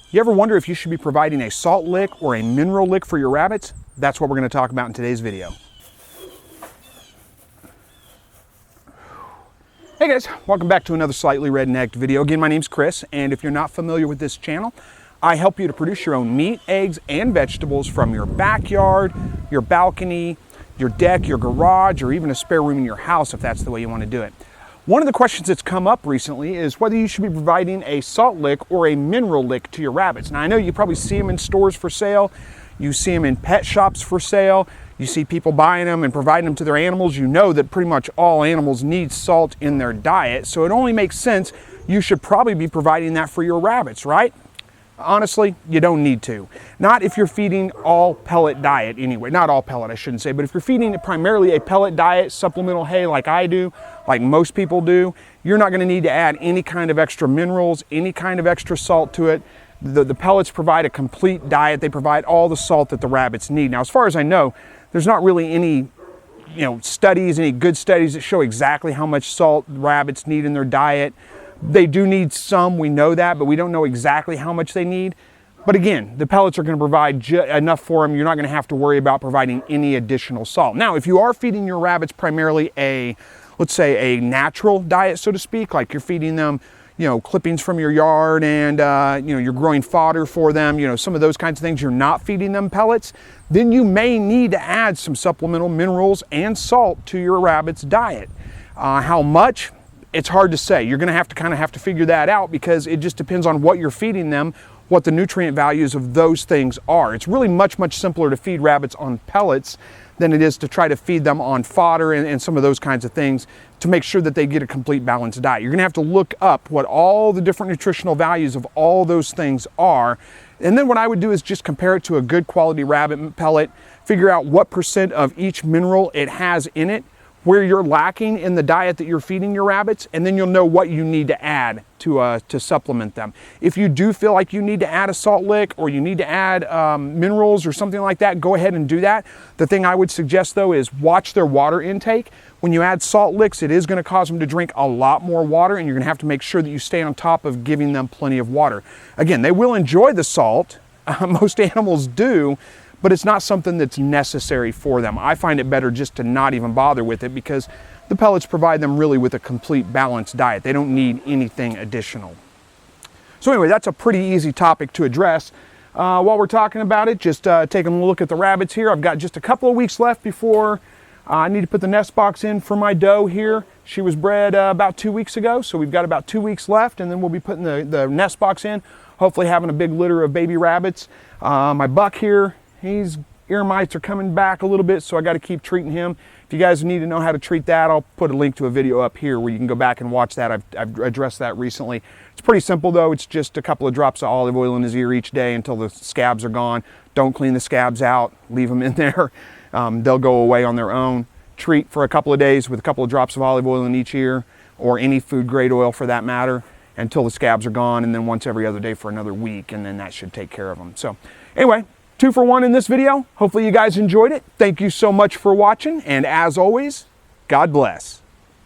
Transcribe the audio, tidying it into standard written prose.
You ever wonder if you should be providing a salt lick or a mineral lick for your rabbits? That's what we're going to talk about in today's video. Hey guys, welcome back to another Slightly Rednecked video. Again, my name's Chris, and if you're not familiar with this channel, I help you to produce your own meat, eggs, and vegetables from your backyard, your balcony, your deck, your garage, or even a spare room in your house if that's the way you want to do it. One of the questions that's come up recently is whether you should be providing a salt lick or a mineral lick to your rabbits. Now I know you probably see them in stores for sale, you see them in pet shops for sale, you see people buying them and providing them to their animals. You know that pretty much all animals need salt in their diet, so it only makes sense you should probably be providing that for your rabbits, right? Honestly, you don't need to. Not if you're feeding all pellet diet anyway. Not all pellet, I shouldn't say, but if you're feeding primarily a pellet diet, supplemental hay like I do, like most people do, you're not going to need to add any kind of extra minerals, any kind of extra salt to it. The pellets provide a complete diet. They provide all the salt that the rabbits need. Now, as far as I know, there's not really any studies, any good studies that show exactly how much salt rabbits need in their diet. They do need some, we know that, but we don't know exactly how much they need. But again, the pellets are going to provide enough for them. You're not going to have to worry about providing any additional salt. Now, if you are feeding your rabbits primarily let's say a natural diet, so to speak, like you're feeding them, clippings from your yard and, you're growing fodder for them, some of those kinds of things, you're not feeding them pellets, then you may need to add some supplemental minerals and salt to your rabbit's diet. How much? It's hard to say. You're going to have to figure that out because it just depends on what you're feeding them, what the nutrient values of those things are. It's really much simpler to feed rabbits on pellets than it is to try to feed them on fodder and some of those kinds of things to make sure that they get a complete balanced diet. You're going to have to look up what all the different nutritional values of all those things are. And then what I would do is just compare it to a good quality rabbit pellet, figure out what % of each mineral it has in it, where you're lacking in the diet that you're feeding your rabbits, and then you'll know what you need to add to supplement them. If you do feel like you need to add a salt lick or you need to add minerals or something like that, go ahead and do that. The thing I would suggest though is watch their water intake. When you add salt licks, it is going to cause them to drink a lot more water, and you're going to have to make sure that you stay on top of giving them plenty of water. Again, they will enjoy the salt, most animals do, but it's not something that's necessary for them. I find it better just to not even bother with it because the pellets provide them really with a complete balanced diet. They don't need anything additional. So anyway, that's a pretty easy topic to address. While we're talking about it, just taking a look at the rabbits here. I've got just a couple of weeks left before I need to put the nest box in for my doe here. She was bred about 2 weeks ago, so we've got about 2 weeks left, and then we'll be putting the nest box in, hopefully having a big litter of baby rabbits. My buck here, his ear mites are coming back a little bit, so I got to keep treating him. If you guys need to know how to treat that, I'll put a link to a video up here where you can go back and watch that. I've addressed that recently. It's pretty simple though. It's just a couple of drops of olive oil in his ear each day until the scabs are gone. Don't clean the scabs out. Leave them in there. They'll go away on their own. Treat for a couple of days with a couple of drops of olive oil in each ear, or any food grade oil for that matter, until the scabs are gone, and then once every other day for another week, and then that should take care of them. So anyway, 2 for 1 in this video. Hopefully you guys enjoyed it. Thank you so much for watching, and as always, God bless.